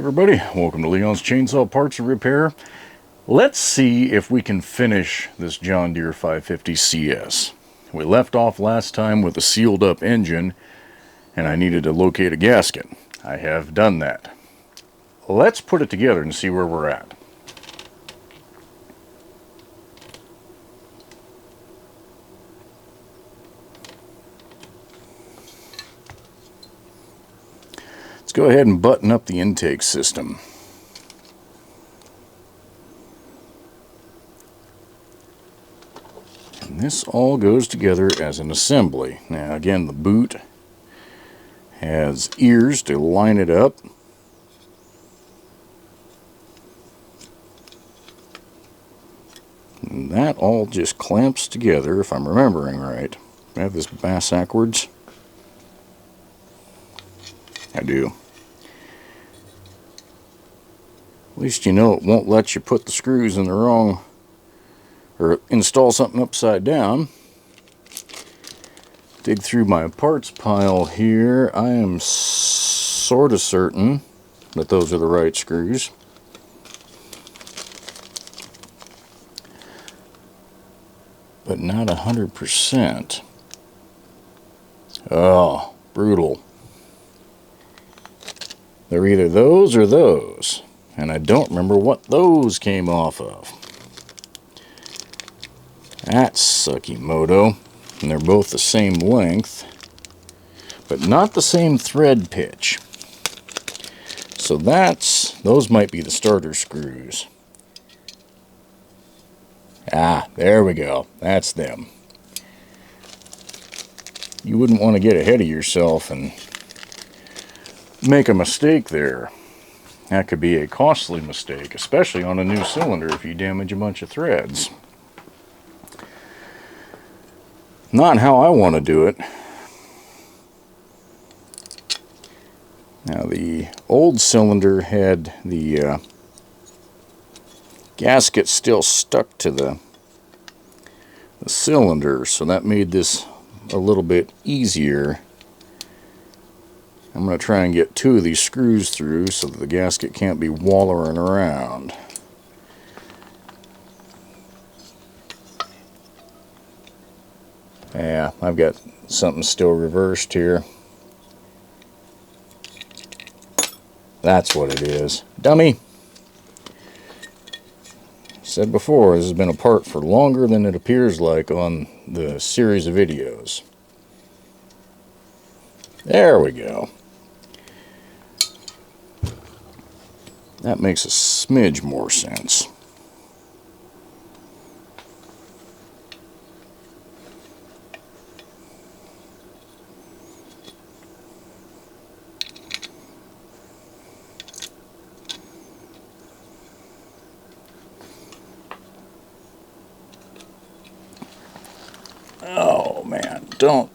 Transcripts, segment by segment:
Everybody, welcome to Leon's Chainsaw Parts and Repair. Let's see if we can finish this John Deere 550 CS. We left off last time with a sealed up engine and I needed to locate a gasket. I have done that. Let's put it together and see where we're at. Let's go ahead and button up the intake system. And this all goes together as an assembly. Now again, the boot has ears to line it up. And that all just clamps together, if I'm remembering right. I have this backwards. I do. At least you know it won't let you put the screws in the wrong, or install something upside down. Dig through my parts pile here. I am sort of certain that those are the right screws. But not 100%. Oh, brutal. They're either those or those. And I don't remember what those came off of. That's sucky moto. And they're both the same length, but not the same thread pitch. So those might be the starter screws. Ah, there we go. That's them. You wouldn't want to get ahead of yourself and make a mistake there. That could be a costly mistake, especially on a new cylinder if you damage a bunch of threads. Not how I want to do it. Now the old cylinder had the gasket still stuck to the cylinder, so that made this a little bit easier. I'm going to try and get two of these screws through so that the gasket can't be wallering around. Yeah, I've got something still reversed here. That's what it is. Dummy! Said before, this has been apart for longer than it appears like on the series of videos. There we go. That makes a smidge more sense. Oh man, don't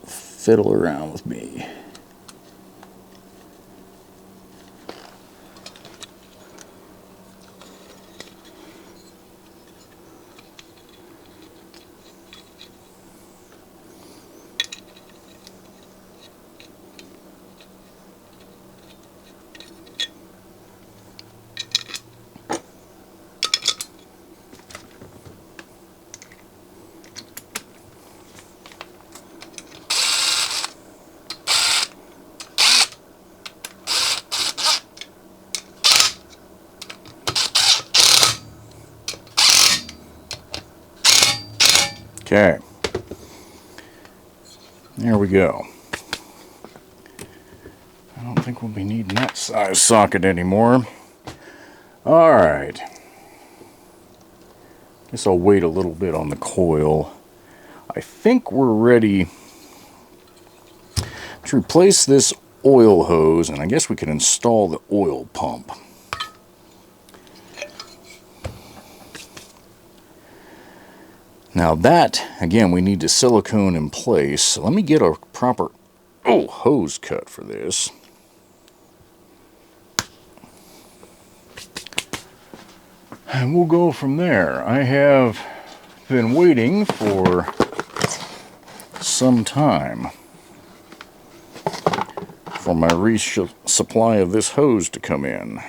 fiddle around with me. Okay, there we go. I don't think we'll be needing that size socket anymore. Alright, guess I'll wait a little bit on the coil. I think we're ready to replace this oil hose, and I guess we can install the oil pump. Now that, again, we need to silicone in place. So let me get a proper hose cut for this. And we'll go from there. I have been waiting for some time for my resupply of this hose to come in.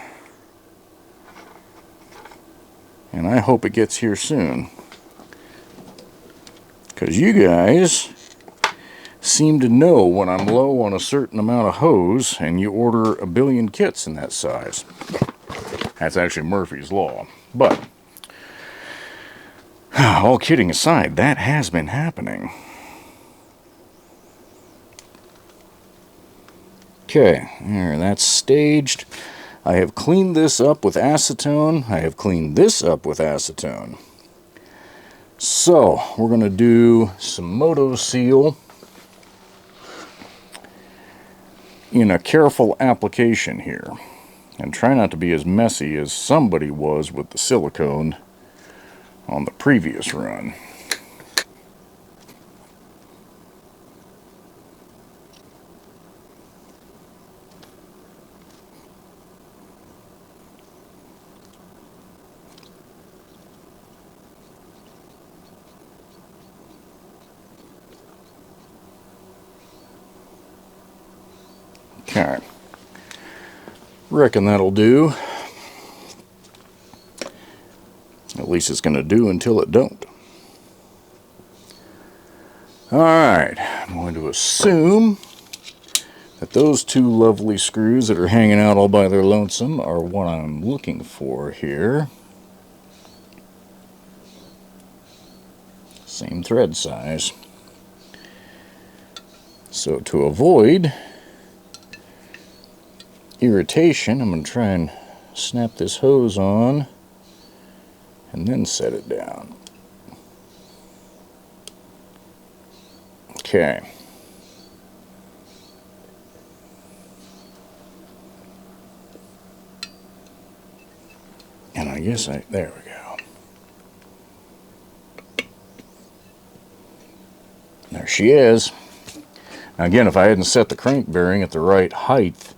And I hope it gets here soon, because you guys seem to know when I'm low on a certain amount of hose, and you order a billion kits in that size. That's actually Murphy's Law. But all kidding aside, that has been happening. Okay, there, that's staged. I have cleaned this up with acetone. I have cleaned this up with acetone. So, we're going to do some Moto Seal in a careful application here. And try not to be as messy as somebody was with the silicone on the previous run. Okay, reckon that'll do. At least it's going to do until it don't. Alright, I'm going to assume that those two lovely screws that are hanging out all by their lonesome are what I'm looking for here. Same thread size. So to avoid irritation, I'm going to try and snap this hose on and then set it down. Okay. And I guess there we go. There she is. Now again, if I hadn't set the crank bearing at the right height,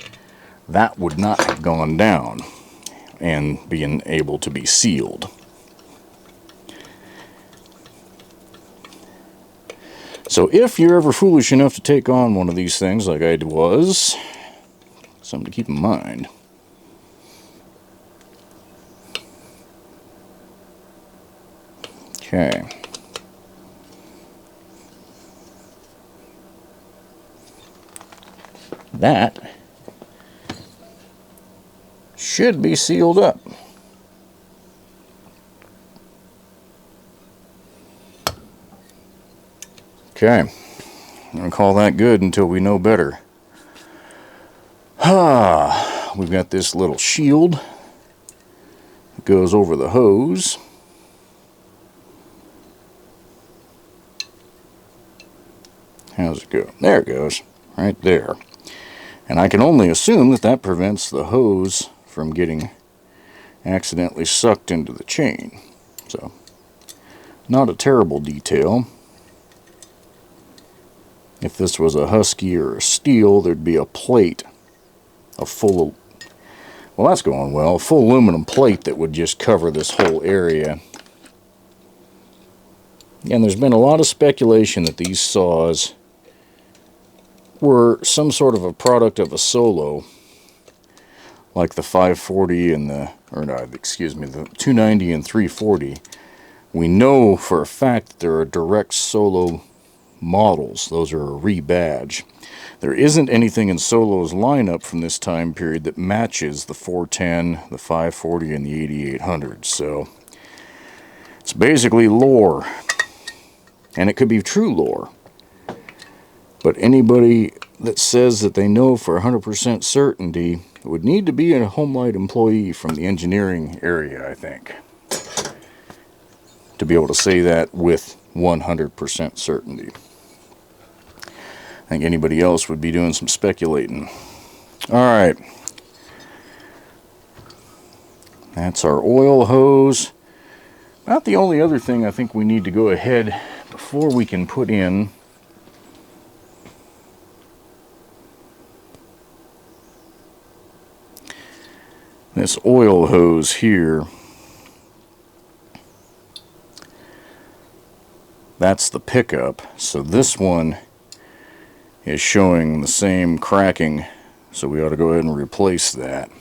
that would not have gone down and being able to be sealed. So if you're ever foolish enough to take on one of these things like I was, something to keep in mind. Okay. That should be sealed up. Okay, I'm going to call that good until we know better. We've got this little shield that goes over the hose. How's it go? There it goes, right there. And I can only assume that that prevents the hose from getting accidentally sucked into the chain. So, not a terrible detail. If this was a Husky or a Steel, there'd be a plate, a full, well that's going well, a full aluminum plate that would just cover this whole area. And there's been a lot of speculation that these saws were some sort of a product of a Solo, like the 540 and the 290 and 340. We know for a fact that there are direct Solo models. Those are a rebadge. There isn't anything in Solo's lineup from this time period that matches the 410, the 540, and the 8800. So it's basically lore. And it could be true lore. But anybody that says that they know for 100% certainty would need to be a HomeLight employee from the engineering area, I think, to be able to say that with 100% certainty. I think anybody else would be doing some speculating. Alright. That's our oil hose. About the only other thing I think we need to go ahead before we can put in this oil hose here. That's the pickup. So this one is showing the same cracking So we ought to go ahead and replace that.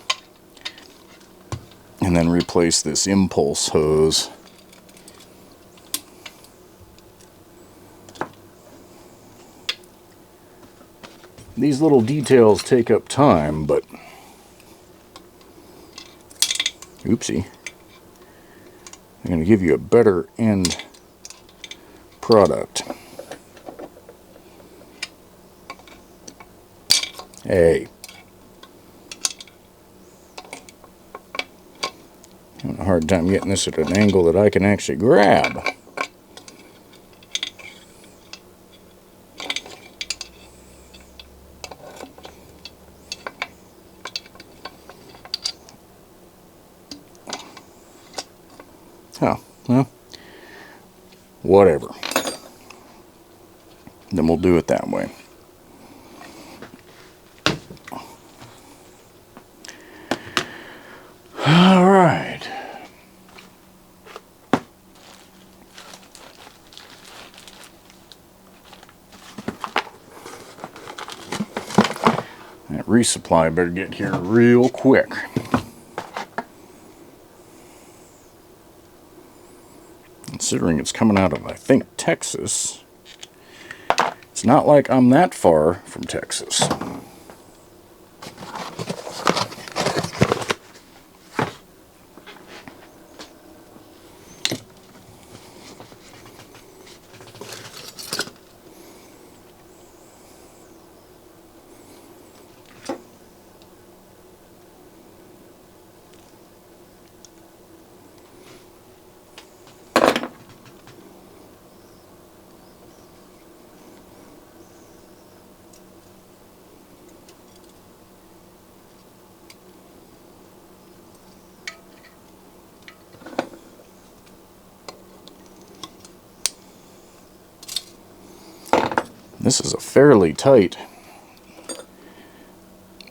And then replace this impulse hose. These little details take up time, but oopsie. I'm going to give you a better end product. Hey. Having a hard time getting this at an angle that I can actually grab. Oh, well, whatever. Then we'll do it that way. All right. That resupply better get here real quick. Considering it's coming out of, I think, Texas. It's not like I'm that far from Texas. This is a fairly tight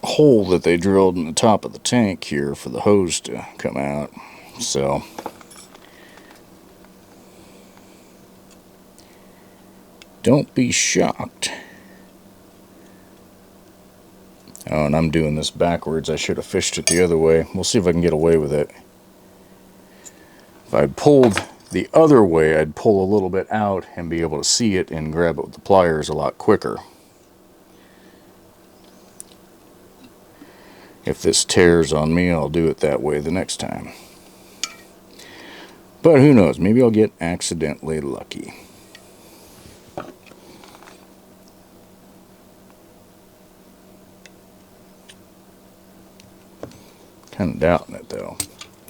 hole that they drilled in the top of the tank here for the hose to come out. So don't be shocked. Oh, and I'm doing this backwards. I should have fished it the other way. We'll see if I can get away with it. If I'd pulled the other way, I'd pull a little bit out and be able to see it and grab it with the pliers a lot quicker. If this tears on me, I'll do it that way the next time. But who knows, maybe I'll get accidentally lucky. Kind of doubting it though.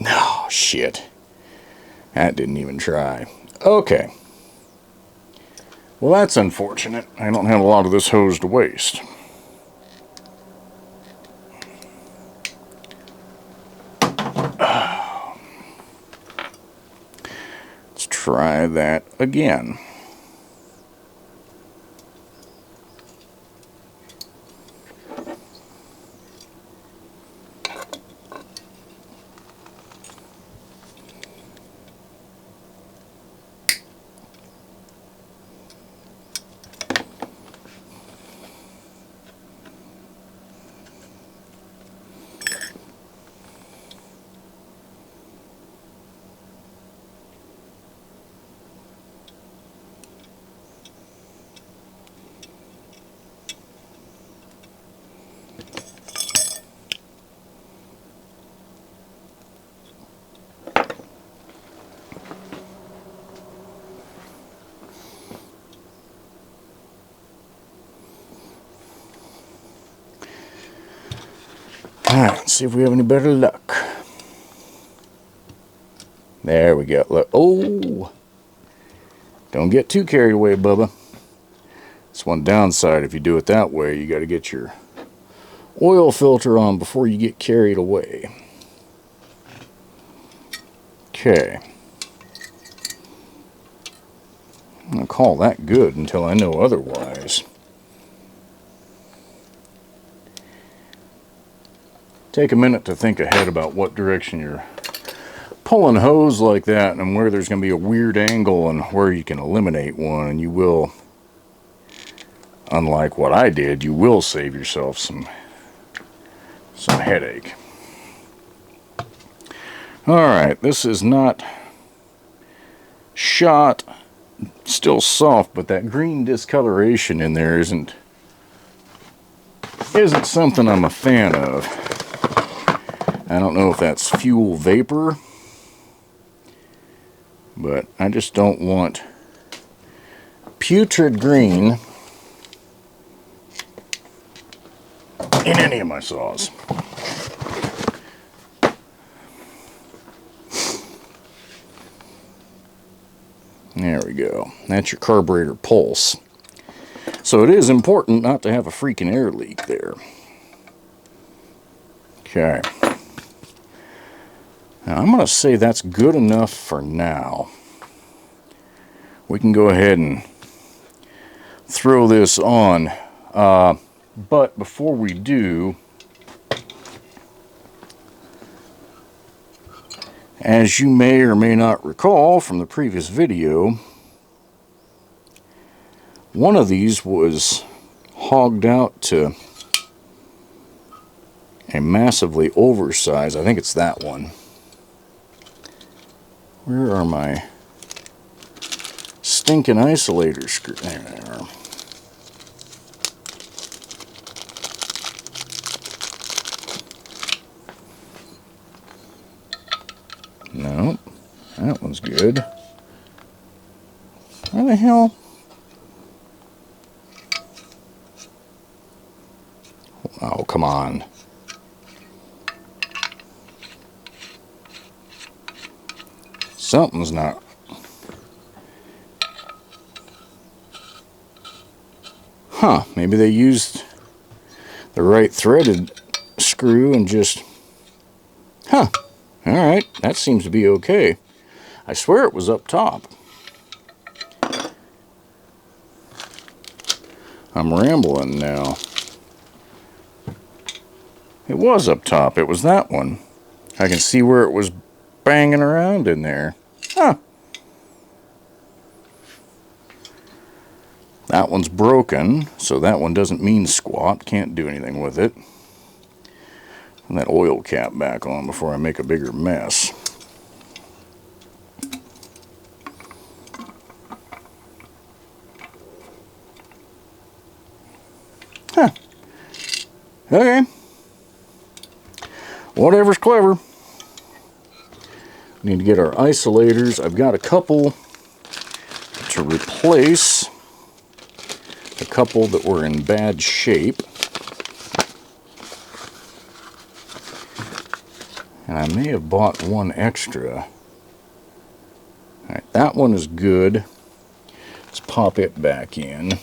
No, shit. That didn't even try. Okay. Well, that's unfortunate. I don't have a lot of this hose to waste. Let's try that again. Alright, let's see if we have any better luck. There we go. Look. Oh! Don't get too carried away, Bubba. That's one downside if you do it that way. You got to get your oil filter on before you get carried away. Okay. I'm going to call that good until I know otherwise. Take a minute to think ahead about what direction you're pulling hose like that and where there's going to be a weird angle and where you can eliminate one, and you will, unlike what I did, you will save yourself some some headache. Alright, this is not shot, still soft, but that green discoloration in there isn't something I'm a fan of. I don't know if that's fuel vapor, but I just don't want putrid green in any of my saws. There we go. That's your carburetor pulse. So it is important not to have a freaking air leak there. Okay. Now I'm going to say that's good enough for now. We can go ahead and throw this on. But before we do, as you may or may not recall from the previous video, one of these was hogged out to a massively oversized, I think it's that one. Where are my stinking isolator screws? There they are. No, that one's good. Where the hell? Oh, come on. Something's not. Huh, maybe they used the right threaded screw and just... Huh. Alright, that seems to be okay. I swear it was up top. I'm rambling now. It was up top. It was that one. I can see where it was banging around in there. Huh. That one's broken, so that one doesn't mean squat. Can't do anything with it. And that oil cap back on before I make a bigger mess. Huh. Okay. Whatever's clever. We need to get our isolators. I've got a couple to replace. A couple that were in bad shape. And I may have bought one extra. Alright, that one is good. Let's pop it back in.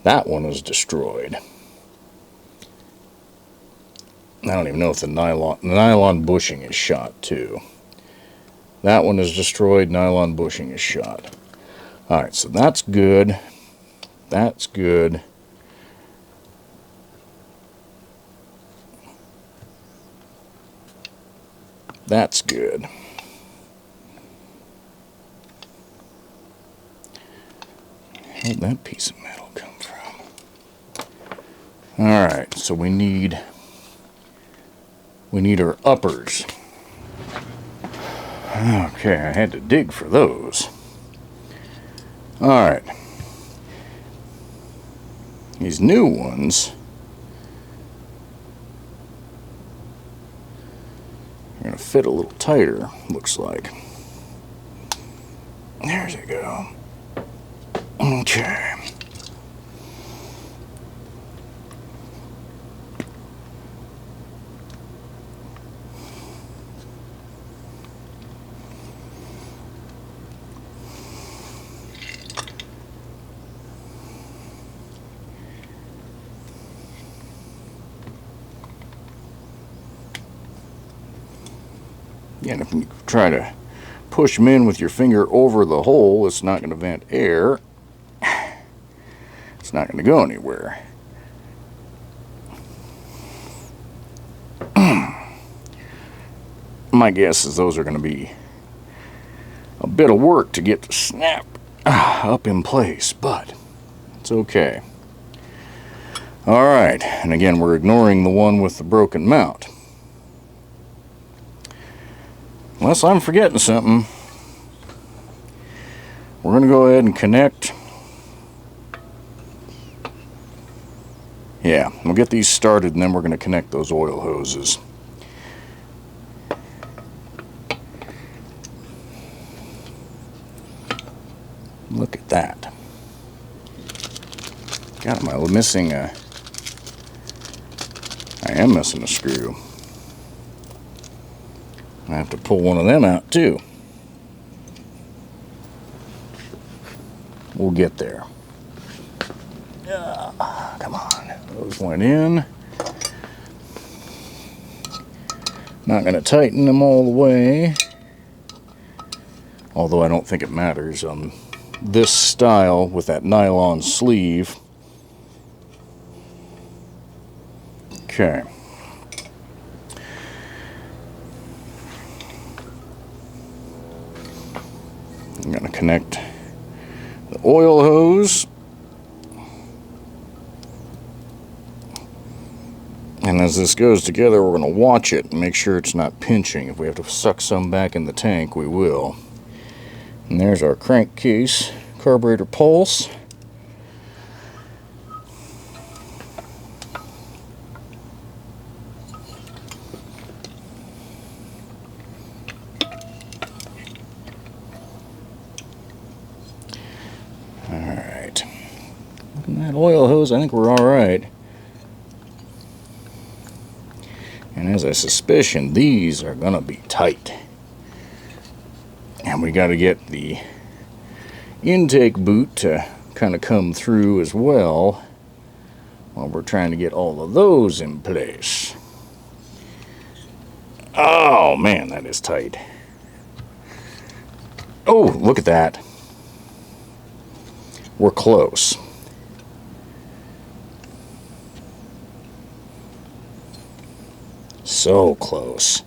That one is destroyed. I don't even know if the nylon bushing is shot too. That one is destroyed, nylon bushing is shot. Alright, so that's good. That's good. That's good. Where'd that piece of metal come from? Alright, so we need our uppers. Okay, I had to dig for those. Alright. These new ones are going to fit a little tighter, looks like. There you go. Okay. And if you try to push them in with your finger over the hole, it's not going to vent air. It's not going to go anywhere. My guess is those are going to be a bit of work to get the snap up in place, but it's okay. Alright, and again we're ignoring the one with the broken mount. Unless I'm forgetting something, we're going to go ahead and connect. Yeah, we'll get these started and then we're going to connect those oil hoses. Look at that. God, am I missing a... I am missing a screw. I have to pull one of them out too. We'll get there. Come on. Those went in. Not going to tighten them all the way. Although I don't think it matters on this style with that nylon sleeve. Okay. I'm going to connect the oil hose. And as this goes together, we're going to watch it and make sure it's not pinching. If we have to suck some back in the tank, we will. And there's our crankcase carburetor pulse. Alright. Looking at that oil hose, I think we're alright. And as I suspicion, these are going to be tight. And we got to get the intake boot to kind of come through as well while we're trying to get all of those in place. Oh man, that is tight. Oh, look at that. We're close. So close.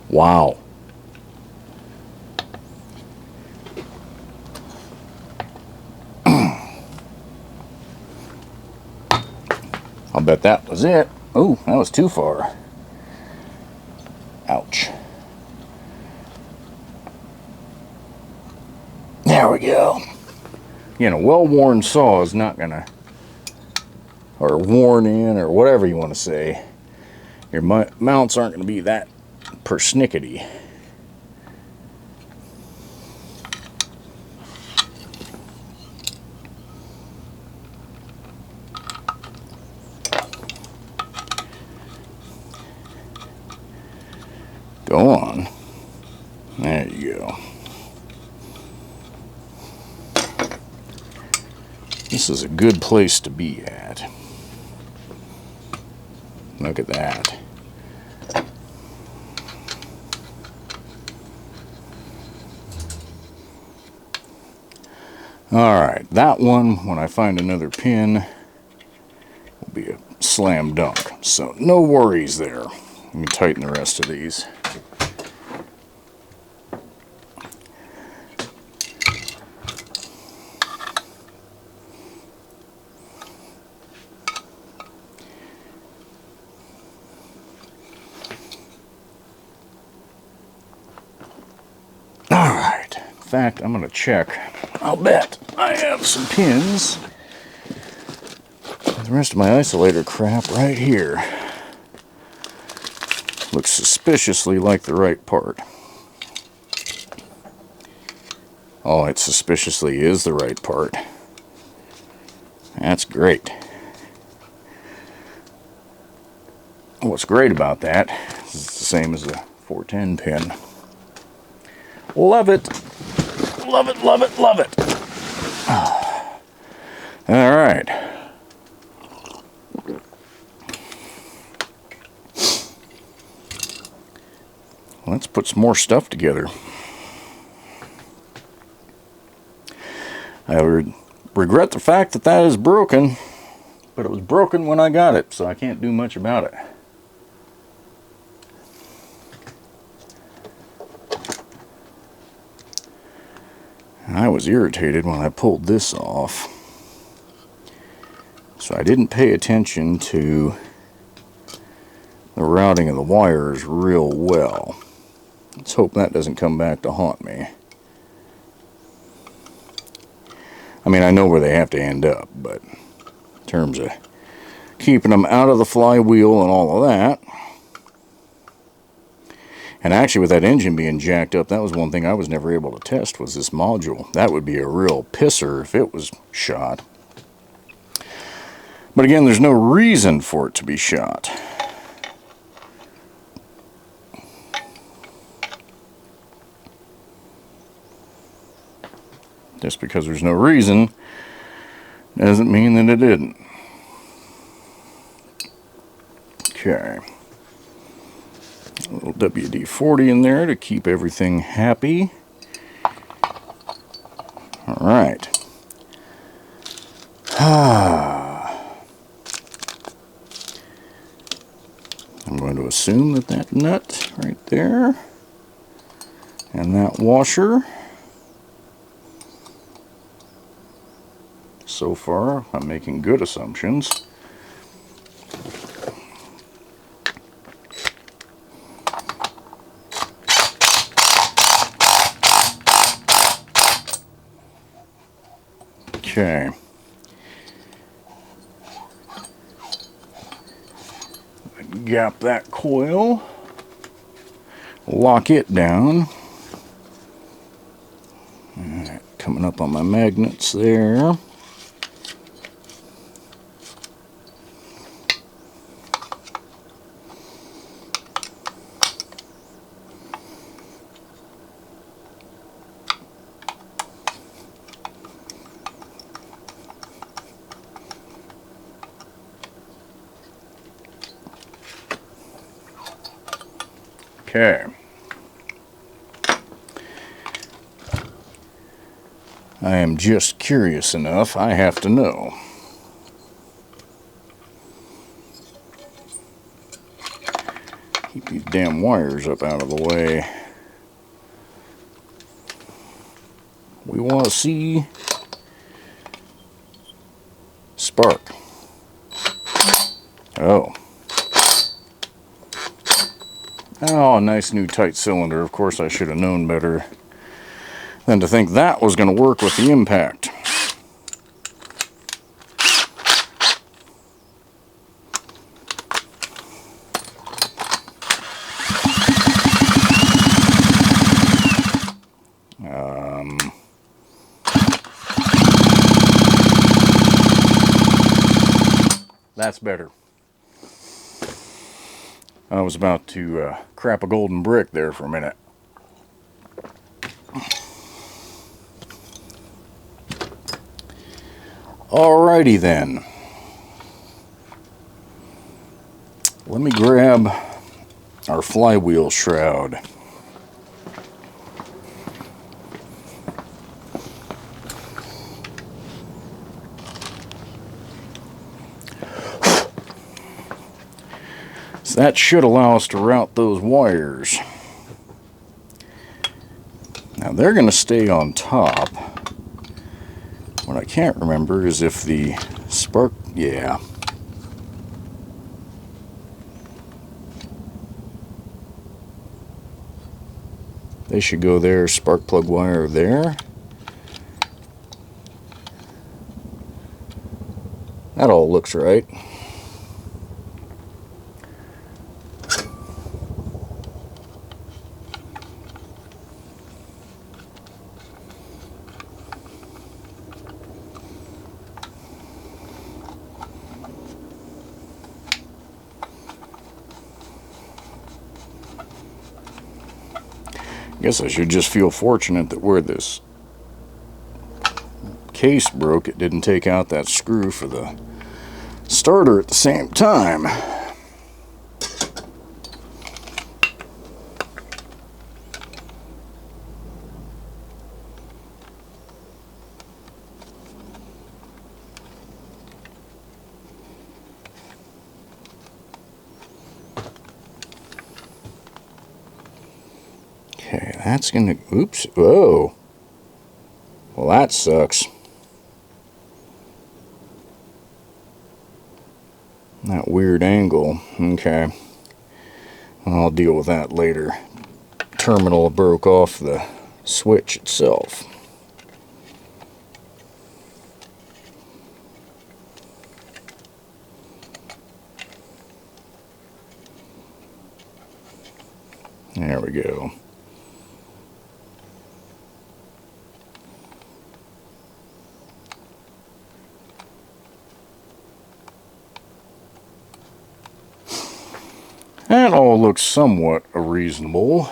Wow. I'll bet that was it. Oh, that was too far. Ouch. There we go. You know, well-worn saw is not gonna, or worn in, or whatever you want to say. Your mounts aren't gonna be that persnickety. Go on. There you go. This is a good place to be at. Look at that. Alright, that one, when I find another pin, will be a slam dunk. So no worries there. Let me tighten the rest of these. Alright, in fact, I'm going to check. I'll bet I have some pins. The rest of my isolator crap right here looks suspiciously like the right part. Oh, it suspiciously is the right part. That's great. What's great about that is it's the same as a 410 pin. Love it. Love it, love it, love it. All right. Let's put some more stuff together. I regret the fact that that is broken, but it was broken when I got it, so I can't do much about it. I was irritated when I pulled this off. So I didn't pay attention to the routing of the wires real well. Let's hope that doesn't come back to haunt me. I mean, I know where they have to end up, but in terms of keeping them out of the flywheel and all of that. And actually, with that engine being jacked up, that was one thing I was never able to test, was this module. That would be a real pisser if it was shot. But again, there's no reason for it to be shot. Just because there's no reason doesn't mean that it didn't. Okay. A little WD-40 in there to keep everything happy. Alright. I'm going to assume that that nut right there and that washer, so far I'm making good assumptions. Okay. Gap that coil, lock it down. Alright, coming up on my magnets there. Okay. I am just curious enough, I have to know. Keep these damn wires up out of the way. We want to see spark. Oh. Oh, a nice new tight cylinder. Of course, I should have known better than to think that was going to work with the impact. That's better. I was about to crap a golden brick there for a minute. Alrighty then. Let me grab our flywheel shroud. So that should allow us to route those wires. Now they're going to stay on top. What I can't remember is if the spark, yeah. They should go there, spark plug wire there. That all looks right. Guess I should just feel fortunate that where this case broke, it didn't take out that screw for the starter at the same time. Okay, that's gonna, oops, whoa. Well, that sucks. That weird angle. Okay. I'll deal with that later. Terminal broke off the switch itself. There we go. That all looks somewhat reasonable.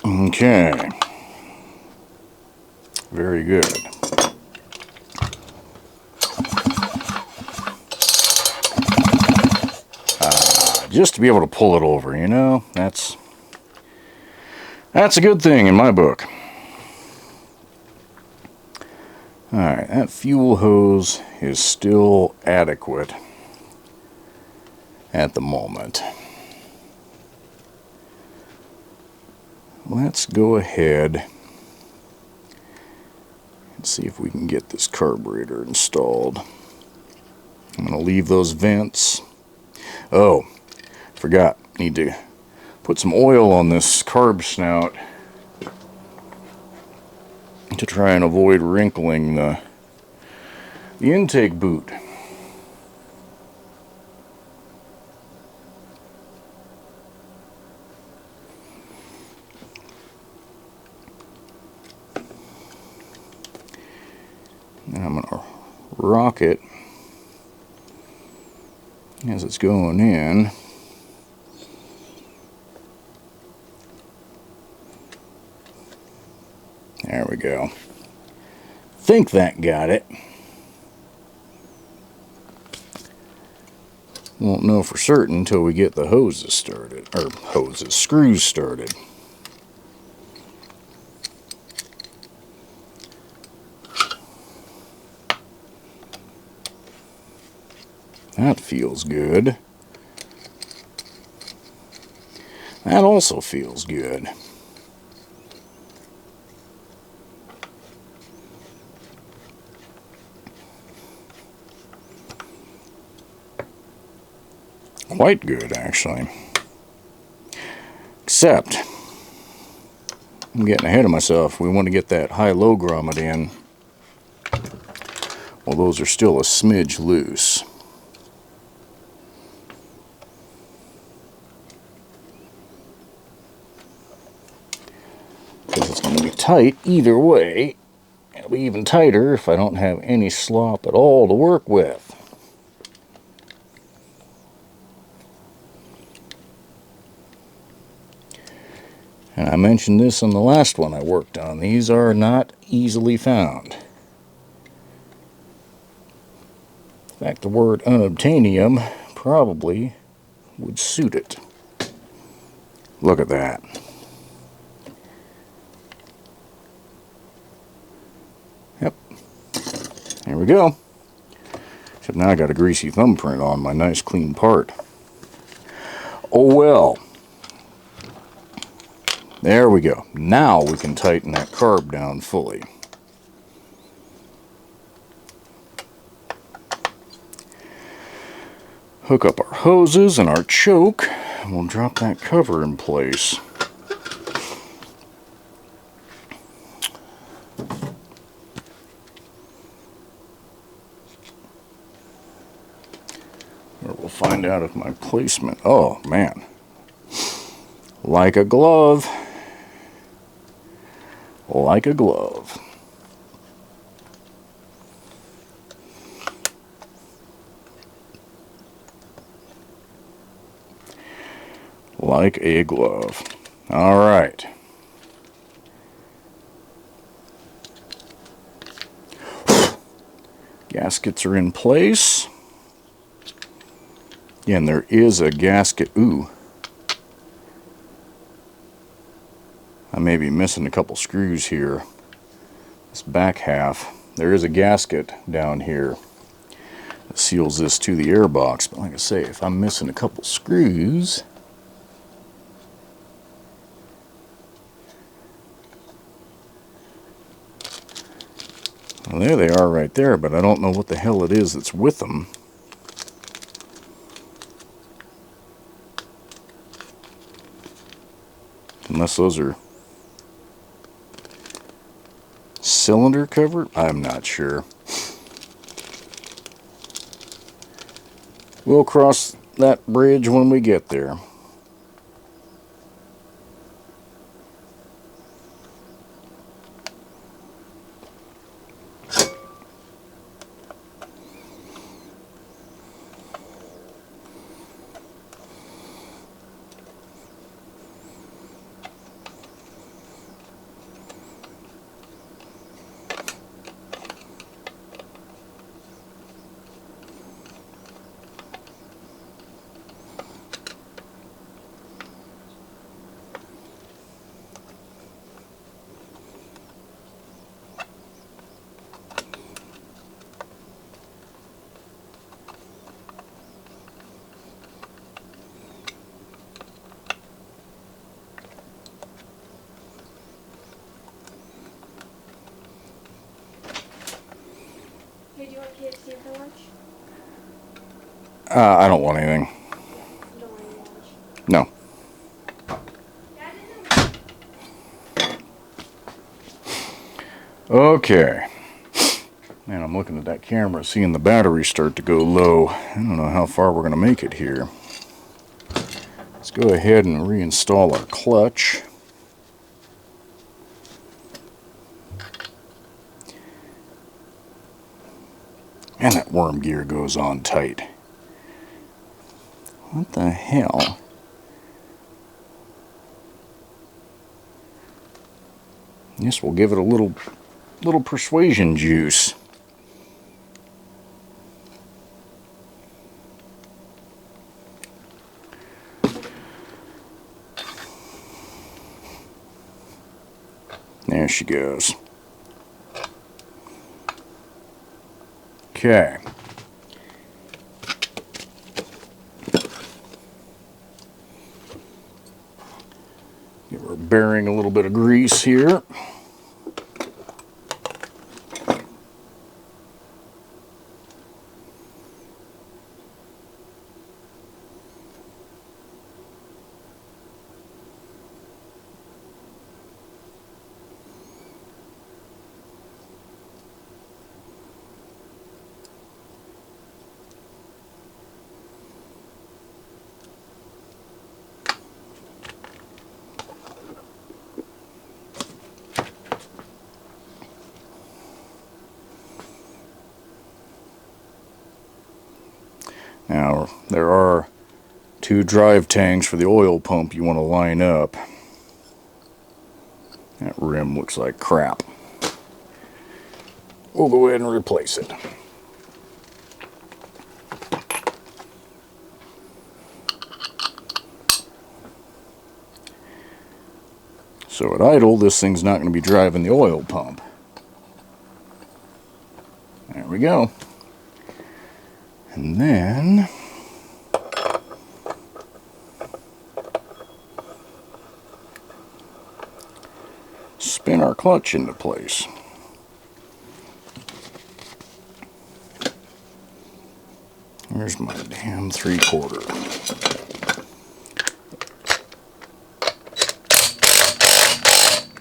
Okay. Very good. Just to be able to pull it over, you know, that's a good thing in my book. Alright, that fuel hose is still adequate at the moment. Let's go ahead and see if we can get this carburetor installed. I'm going to leave those vents. Oh, forgot. Need to put some oil on this carb snout to try and avoid wrinkling the intake boot. And I'm going to rock it as it's going in. There we go. Think that got it. Won't know for certain until we get the hoses started, or screws started. That feels good. That also feels good. Quite good, actually. Except, I'm getting ahead of myself. We want to get that high-low grommet in. Well, those are still a smidge loose. Because it's going to be tight either way. It'll be even tighter if I don't have any slop at all to work with. And I mentioned this on the last one I worked on. These are not easily found. In fact, the word unobtainium probably would suit it. Look at that. Yep. There we go. Except now I got a greasy thumbprint on my nice clean part. Oh well. There we go. Now we can tighten that carb down fully. Hook up our hoses and our choke, and we'll drop that cover in place. Or we'll find out if my placement... Oh, man. Like a glove. Like a glove. Like a glove. All right. Gaskets are in place. Again, there is a gasket. Ooh, I may be missing a couple screws here. This back half, there is a gasket down here that seals this to the air box, but like I say, if I'm missing a couple screws, well, there they are right there, but I don't know what the hell it is that's with them. Unless those are cylinder cover? I'm not sure. We'll cross that bridge when we get there. Hey, do you want KFC for lunch? I don't want anything. You don't want any lunch? No. Okay. Man, I'm looking at that camera, seeing the battery start to go low. I don't know how far we're going to make it here. Let's go ahead and reinstall our clutch. And that worm gear goes on tight. What the hell? Yes, we'll give it a little persuasion juice. There she goes. Okay. Give our bearing a little bit of grease here. Now, there are 2 drive tanks for the oil pump you want to line up. That rim looks like crap. We'll go ahead and replace it. So at idle, this thing's not going to be driving the oil pump. There we go. And then spin our clutch into place. Here's my damn 3/4.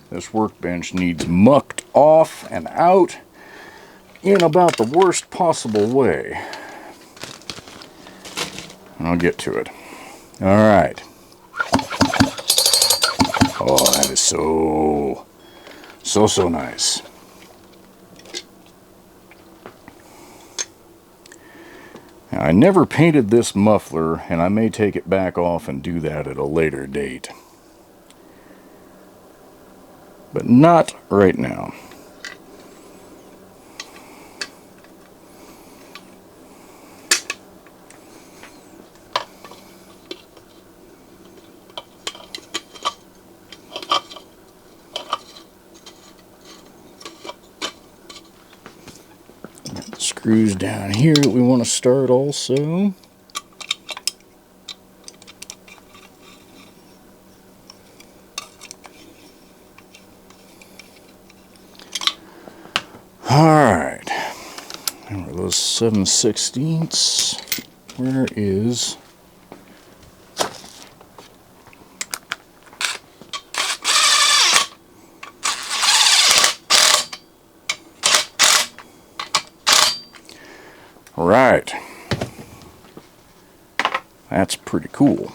This workbench needs mucked off and out in about the worst possible way. And I'll get to it. Alright. Oh, that is so nice. Now, I never painted this muffler, and I may take it back off and do that at a later date. But not right now. screws down here that we want to start also. Alright, and are those 7/16ths? Where is... Right. That's pretty cool.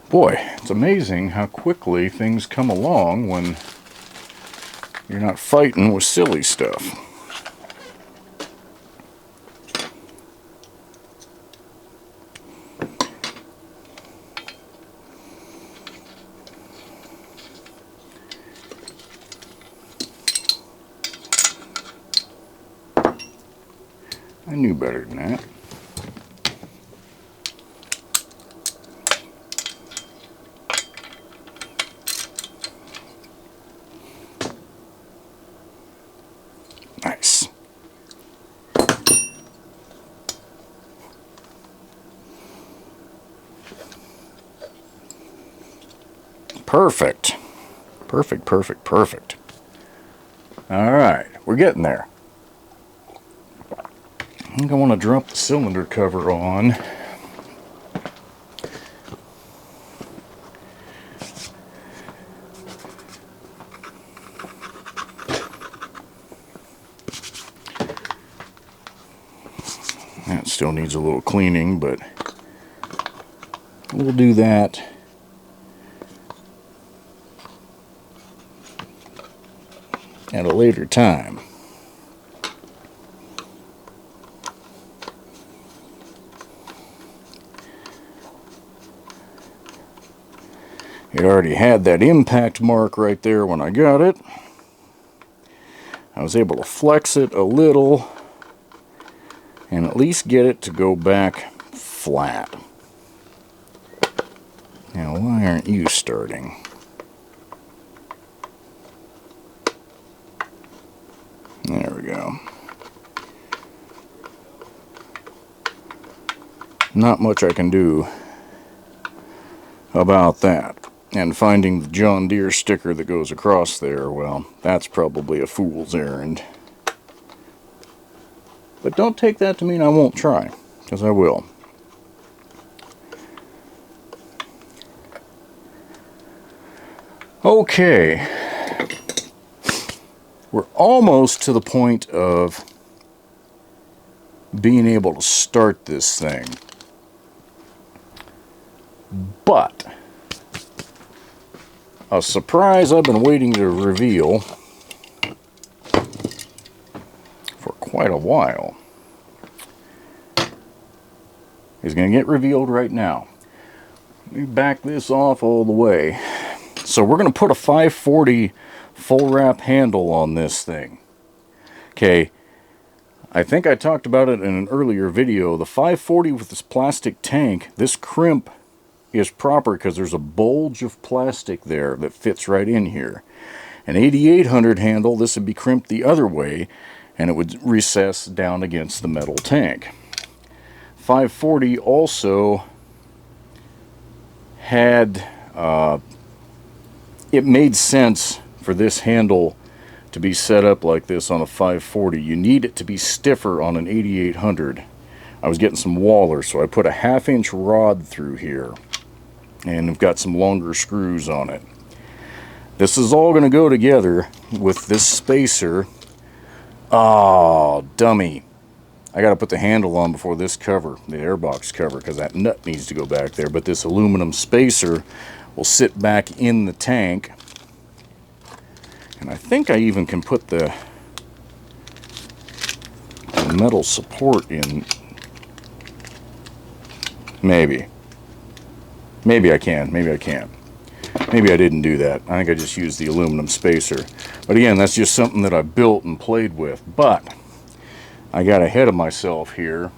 Boy, it's amazing how quickly things come along when you're not fighting with silly stuff. I knew better than that. Nice. Perfect. Perfect, perfect, perfect. All right, we're getting there. I think I want to drop the cylinder cover on. That still needs a little cleaning, but we'll do that at a later time. It already had that impact mark right there when I got it. I was able to flex it a little and at least get it to go back flat. Now, why aren't you starting? There we go. Not much I can do about that. And finding the John Deere sticker that goes across there, well, that's probably a fool's errand. But don't take that to mean I won't try, because I will. Okay. We're almost to the point of being able to start this thing. But a surprise I've been waiting to reveal for quite a while is going to get revealed right now. Let me back this off all the way. So we're going to put a 540 full wrap handle on this thing. Okay, I think I talked about it in an earlier video. The 540 with this plastic tank, this crimp is proper because there's a bulge of plastic there that fits right in here. An 8800 handle, this would be crimped the other way and it would recess down against the metal tank. 540 also had, it made sense for this handle to be set up like this on a 540. You need it to be stiffer on an 8800. I was getting some waller, so I put a 1/2 inch rod through here. And I've got some longer screws on it. This is all going to go together with this spacer. Oh, dummy. I got to put the handle on before this cover, the airbox cover, because that nut needs to go back there. But this aluminum spacer will sit back in the tank. And I think I even can put the metal support in. Maybe. Maybe I can, maybe I can't. Maybe I didn't do that. I think I just used the aluminum spacer. But again, that's just something that I built and played with. But I got ahead of myself here.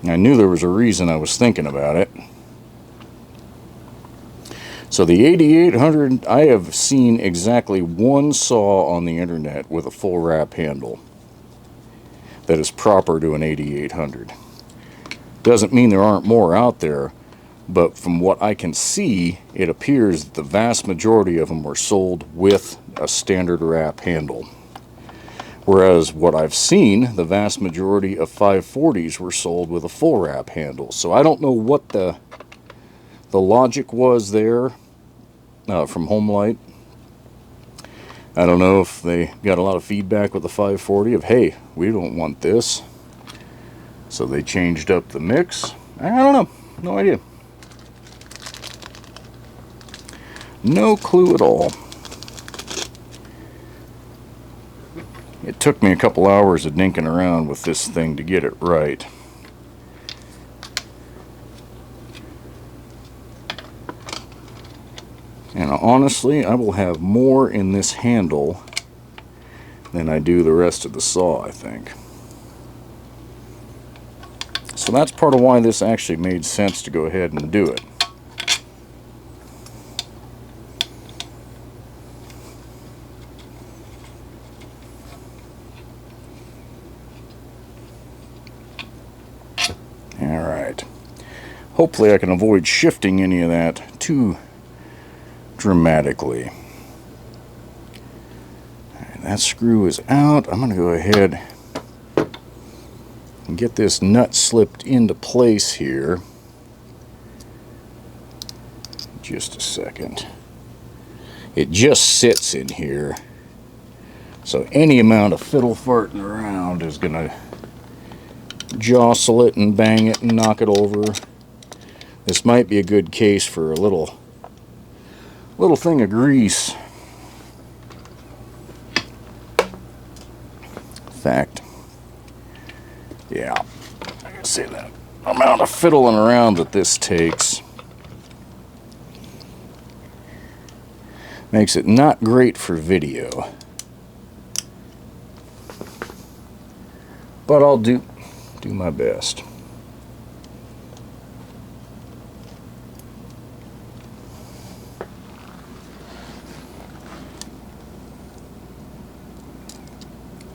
I knew there was a reason I was thinking about it. So the 8800, I have seen exactly one saw on the internet with a full wrap handle that is proper to an 8800. Doesn't mean there aren't more out there, but from what I can see, it appears that the vast majority of them were sold with a standard wrap handle. Whereas what I've seen, the vast majority of 540s were sold with a full wrap handle. So I don't know what the logic was there from Homelight. I don't know if they got a lot of feedback with the 540 of, hey, we don't want this. So they changed up the mix. I don't know. No idea. No clue at all. It took me a couple hours of dinking around with this thing to get it right. And honestly, I will have more in this handle than I do the rest of the saw, I think. So that's part of why this actually made sense to go ahead and do it. Alright. Hopefully I can avoid shifting any of that too dramatically. Alright, that screw is out. I'm going to go ahead and get this nut slipped into place here. Just a second. It just sits in here. So any amount of fiddle farting around is going to jostle it and bang it and knock it over. This might be a good case for a little thing of grease. In fact, yeah, I can see that amount of fiddling around that this takes makes it not great for video. But I'll do my best.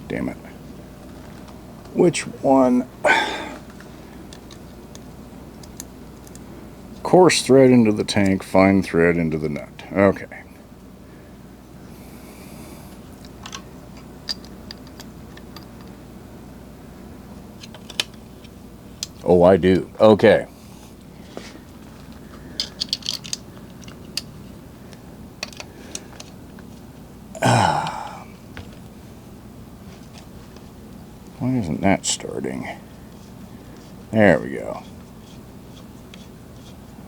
Damn it. Which one? Coarse thread into the tank, fine thread into the nut. Okay. Oh, I do. Okay. Why isn't that starting? There we go.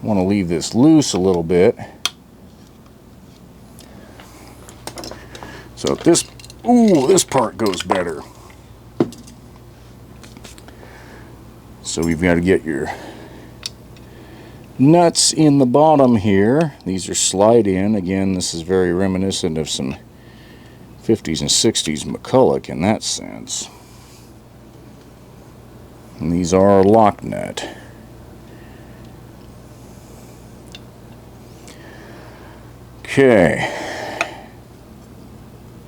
I want to leave this loose a little bit. So if this part goes better. So we've got to get your nuts in the bottom here. These are slide in. Again, this is very reminiscent of some 50s and 60s McCulloch in that sense. And these are lock nut. Okay.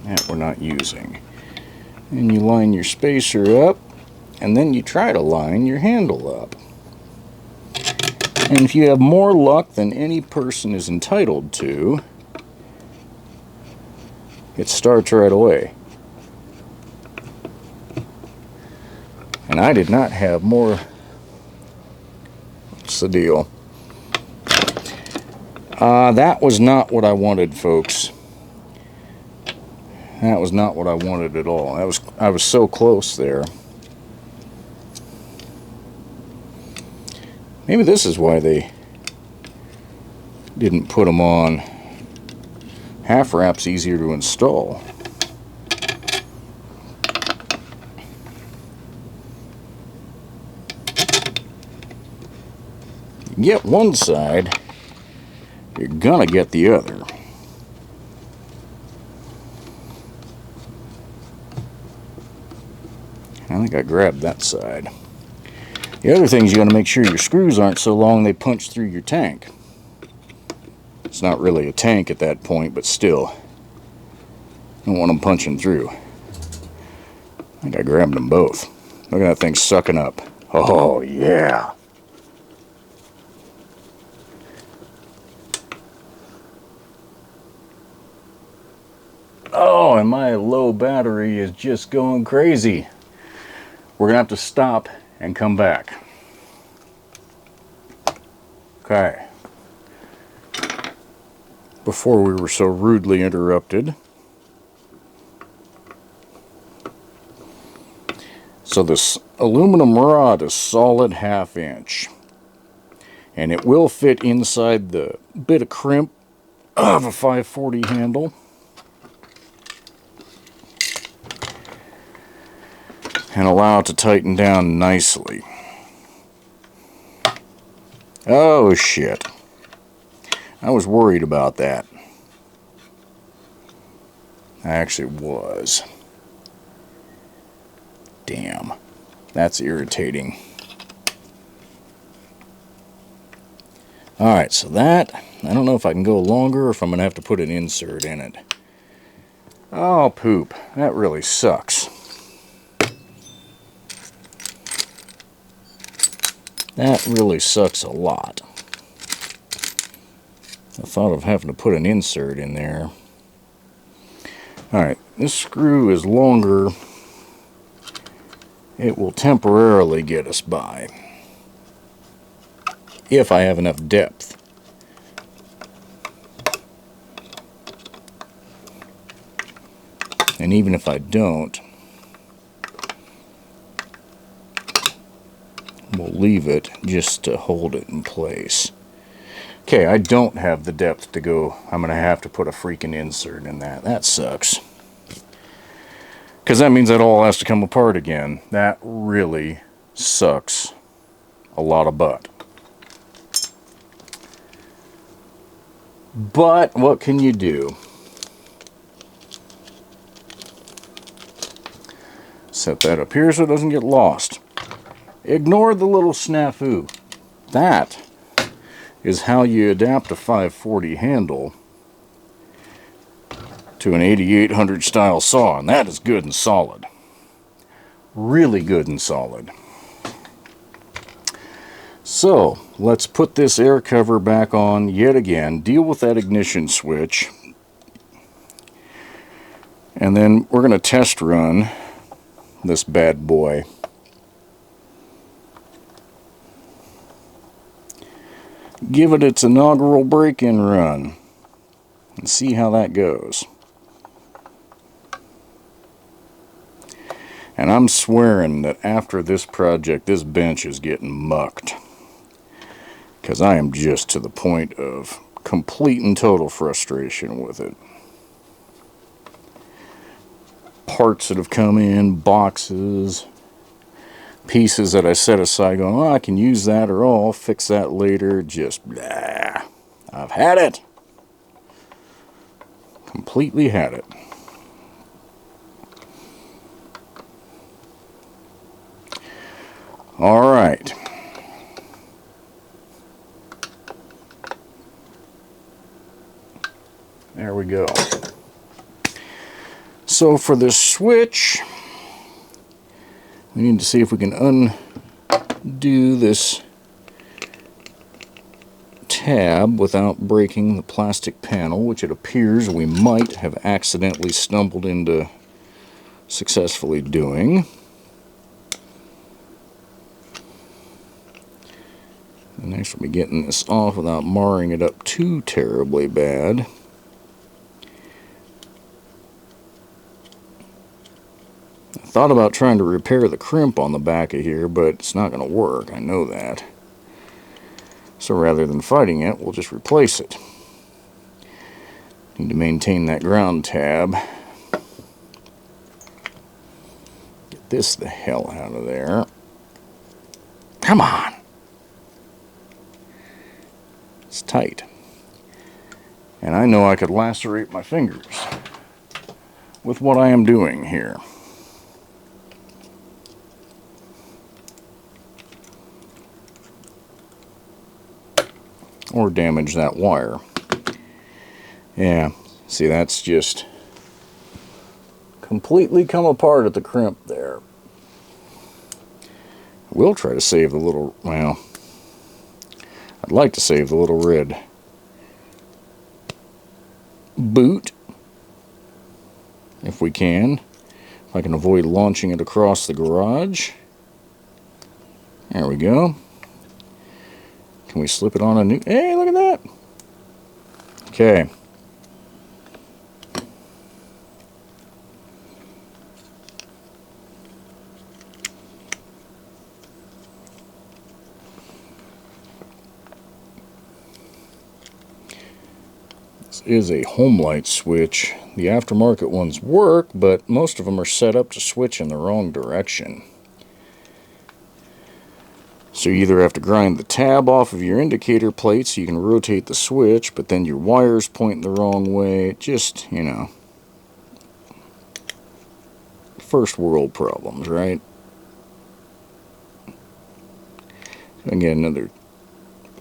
That we're not using. And you line your spacer up, and then you try to line your handle up. And if you have more luck than any person is entitled to, it starts right away. And I did not have more. What's the deal? That was not what I wanted, folks. That was not what I wanted at all. I was so close there. Maybe this is why they didn't put them on. Half wrap's easier to install. You get one side, you're gonna get the other. I think I grabbed that side. The other thing is you got to make sure your screws aren't so long they punch through your tank. It's not really a tank at that point, but still. Don't want them punching through. I think I grabbed them both. Look at that thing sucking up. Oh, yeah. Oh, and my low battery is just going crazy. We're going to have to stop and come back. Okay. Before we were so rudely interrupted. So this aluminum rod is solid 1/2 inch. And it will fit inside the bit of crimp of a 540 handle. And allow it to tighten down nicely. Oh shit. I was worried about that. I actually was. Damn. That's irritating. Alright, so that, I don't know if I can go longer or if I'm going to have to put an insert in it. Oh, poop. That really sucks. That really sucks a lot. I thought of having to put an insert in there. Alright, this screw is longer. It will temporarily get us by. If I have enough depth. And even if I don't, we'll leave it just to hold it in place. Okay, I don't have the depth to go. I'm going to have to put a freaking insert in that. That sucks. Because that means that all has to come apart again. That really sucks a lot of butt. But what can you do? Set that up here so it doesn't get lost. Ignore the little snafu. That is how you adapt a 540 handle to an 8800 style saw, and that is good and solid. Really good and solid. So, let's put this air cover back on yet again, deal with that ignition switch, and then we're going to test run this bad boy. Give it its inaugural break-in run and see how that goes. And I'm swearing that after this project, this bench is getting mucked. Because I am just to the point of complete and total frustration with it. Parts that have come in, boxes, pieces that I set aside going, oh, I can use that, or oh, I'll fix that later. Just blah. I've had it. Completely had it. Alright. There we go. So for the switch, we need to see if we can undo this tab without breaking the plastic panel, which it appears we might have accidentally stumbled into successfully doing. And next we'll be getting this off without marring it up too terribly bad. I thought about trying to repair the crimp on the back of here, but it's not going to work. I know that. So rather than fighting it, we'll just replace it. Need to maintain that ground tab. Get this the hell out of there. Come on! It's tight. And I know I could lacerate my fingers with what I am doing here. or damage that wire. Yeah, see, that's just completely come apart at the crimp there. We'll try to save the little, well, I'd like to save the little red boot if we can. If I can avoid launching it across the garage. There we go. Can we slip it on a new, hey, look at that. Okay. Is a home light switch. The aftermarket ones work, but most of them are set up to switch in the wrong direction. So you either have to grind the tab off of your indicator plate so you can rotate the switch, but then your wires point the wrong way. It just, you know, first world problems, right? Again, another,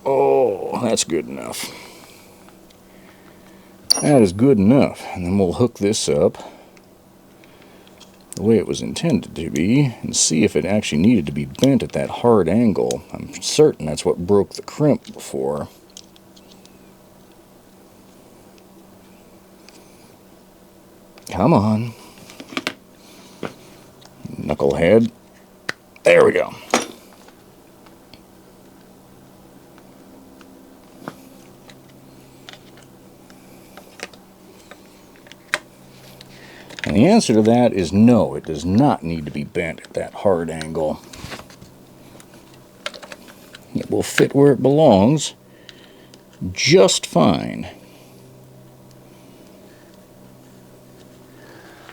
oh, that's good enough. That is good enough. And then we'll hook this up the way it was intended to be and see if it actually needed to be bent at that hard angle. I'm certain that's what broke the crimp before. Come on. Knucklehead. There we go. And the answer to that is no, it does not need to be bent at that hard angle. It will fit where it belongs just fine.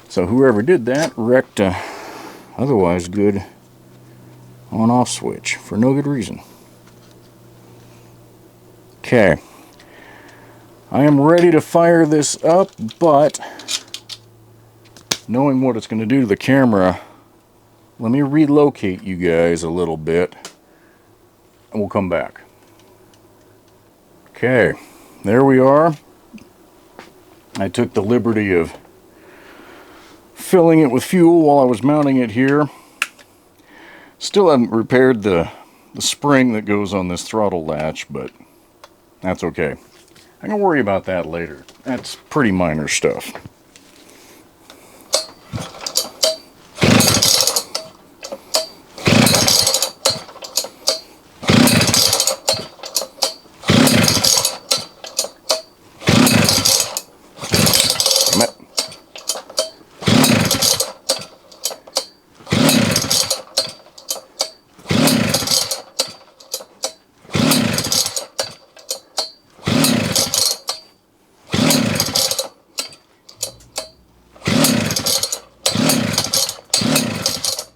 So whoever did that wrecked a otherwise good on-off switch for no good reason. Okay. I am ready to fire this up, but knowing what it's going to do to the camera, let me relocate you guys a little bit and we'll come back. Okay, there we are. I took the liberty of filling it with fuel while I was mounting it here. Still haven't repaired the spring that goes on this throttle latch, but that's okay. I can worry about that later. That's pretty minor stuff.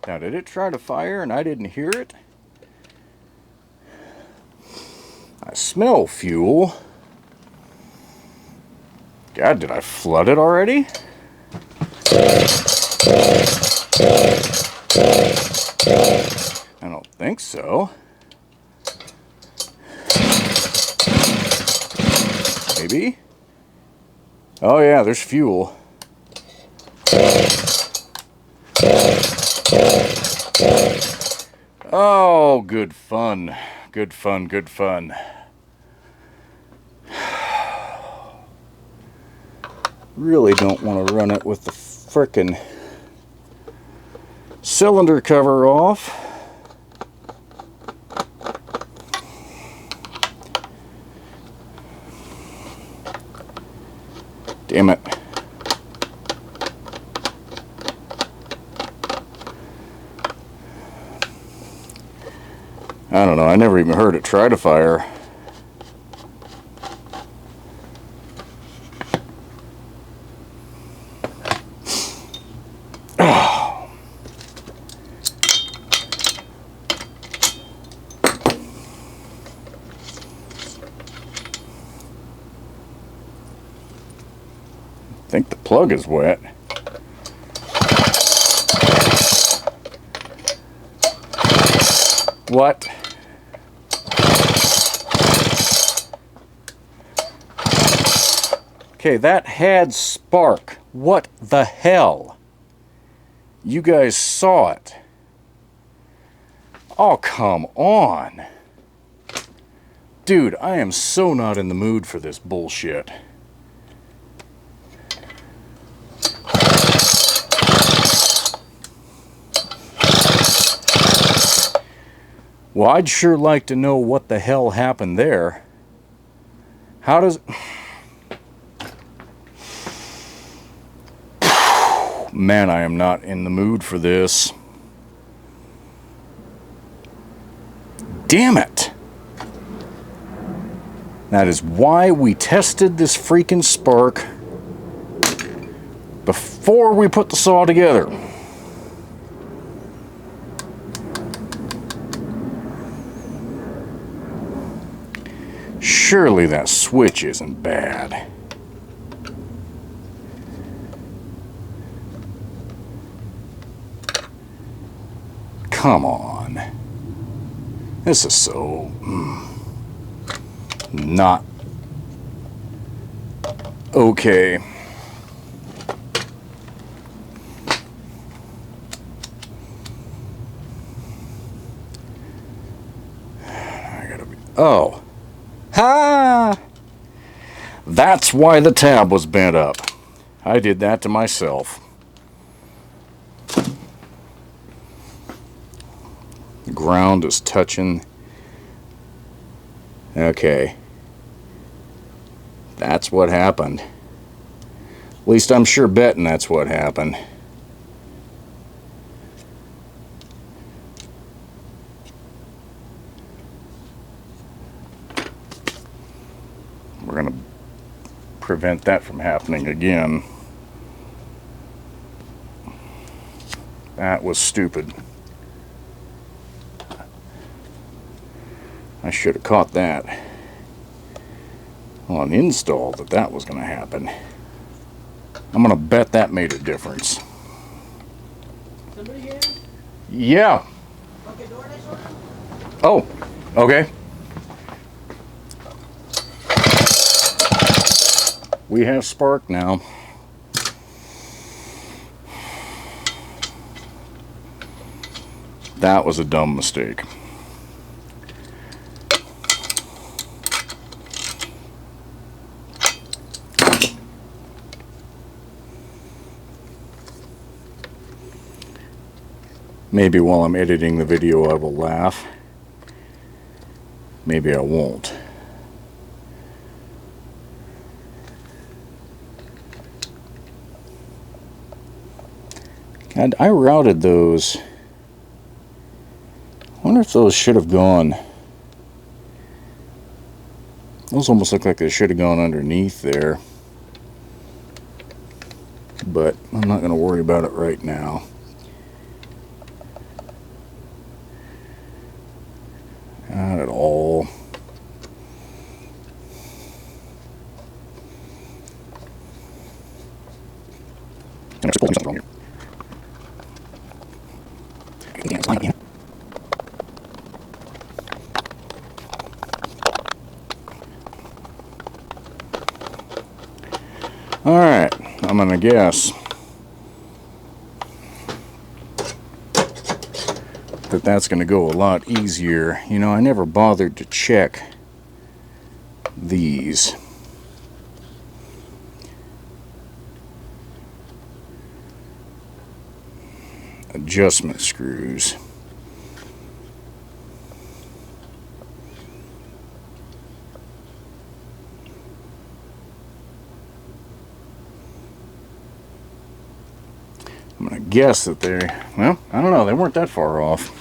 Now, did it try to fire and I didn't hear it? I smell fuel. God, did I flood it already? I don't think so. Maybe? Oh yeah, there's fuel. Oh, good fun. Good fun, good fun. Really don't want to run it with the frickin' cylinder cover off. Damn it. I don't know, I never even heard it try to fire. Oh. I think the plug is wet. What? Okay, that had spark. What the hell? You guys saw it. Oh, come on. Dude, I am so not in the mood for this bullshit. Well, I'd sure like to know what the hell happened there. How does... Man, I am not in the mood for this. Damn it! That is why we tested this freaking spark before we put the saw together. Surely that switch isn't bad. Come on. This is so... not okay. I gotta be... Oh. Ha! That's why the tab was bent up. I did that to myself. The ground is touching. Okay. That's what happened. At least I'm sure betting that's what happened. We're going to prevent that from happening again. That was stupid. I should have caught that on install that was going to happen. I'm going to bet that made a difference. Somebody here? Yeah. Okay, door next one. Oh, okay. We have spark now. That was a dumb mistake. Maybe while I'm editing the video I will laugh. Maybe I won't. God, I routed those. I wonder if those should have gone. Those almost look like they should have gone underneath there. But I'm not going to worry about it right now. Not at all. There's something wrong here. Alright, I'm gonna guess that's going to go a lot easier. You know, I never bothered to check these. Adjustment screws. I'm going to guess that they're, well, I don't know, they weren't that far off.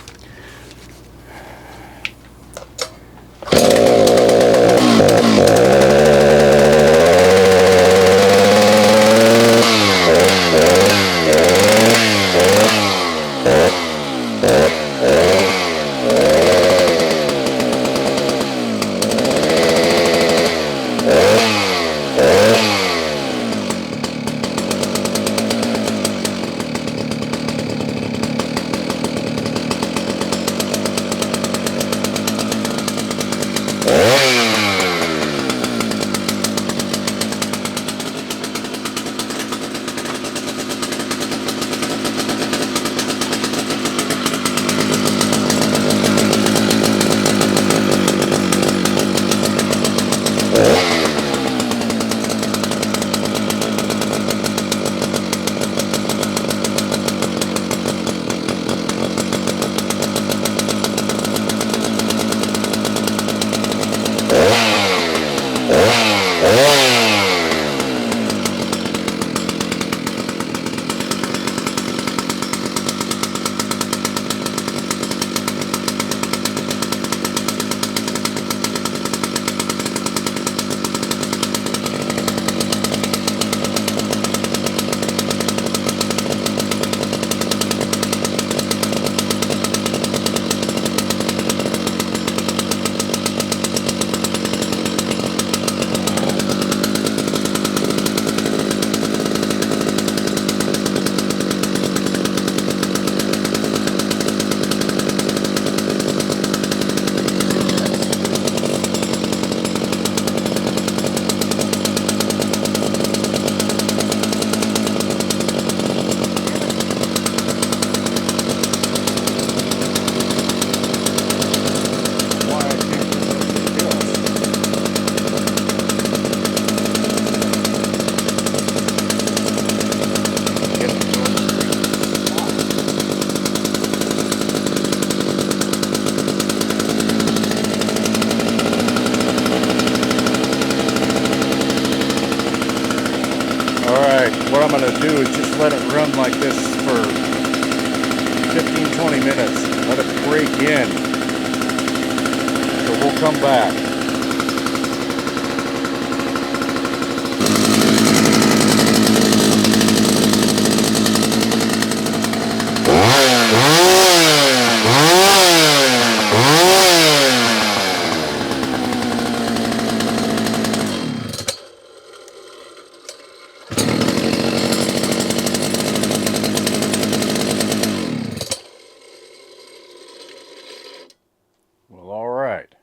let it run like this for 15-20 minutes. Let it break in. So we'll come back. Well, all right.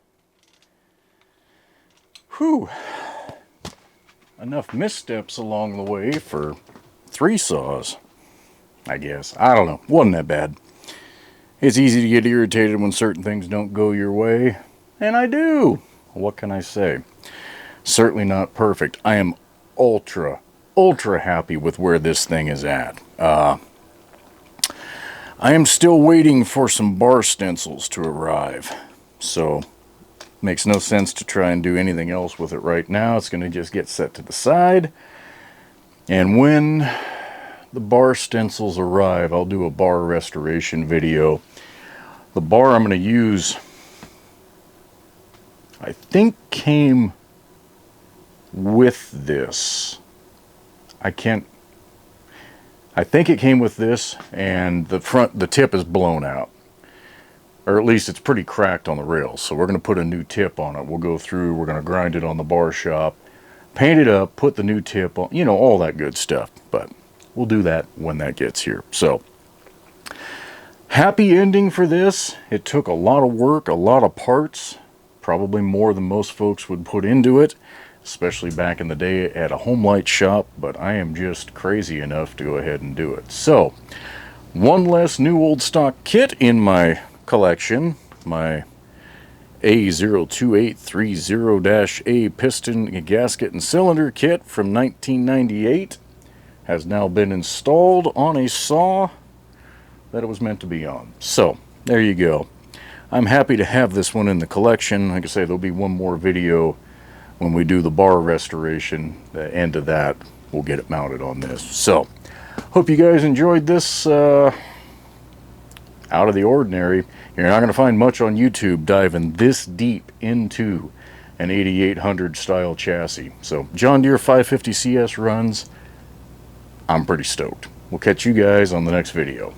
Whew. Enough missteps along the way for 3 saws, I guess. I don't know. Wasn't that bad. It's easy to get irritated when certain things don't go your way, and I do. What can I say? Certainly not perfect. I am ultra happy with where this thing is at. I am still waiting for some bar stencils to arrive, so makes no sense to try and do anything else with it right now. It's going to just get set to the side, and when the bar stencils arrive, I'll do a bar restoration video. The bar I'm going to use, I think, came with this. I think it came with this, and the tip is blown out, or at least it's pretty cracked on the rails. So we're going to put a new tip on it. We'll go through, we're going to grind it on the bar shop, paint it up, put the new tip on, you know, all that good stuff. But we'll do that when that gets here. So happy ending for this. It took a lot of work, a lot of parts, probably more than most folks would put into it, especially back in the day at a home light shop, but I am just crazy enough to go ahead and do it. So, one less new old stock kit in my collection, my A02830-A piston, gasket, and cylinder kit from 1998 has now been installed on a saw that it was meant to be on. So, there you go. I'm happy to have this one in the collection. Like I say, there'll be one more video when we do the bar restoration. The end of that, we'll get it mounted on this. So, hope you guys enjoyed this out of the ordinary. You're not going to find much on YouTube diving this deep into an 8800 style chassis. So, John Deere 550 CS runs. I'm pretty stoked. We'll catch you guys on the next video.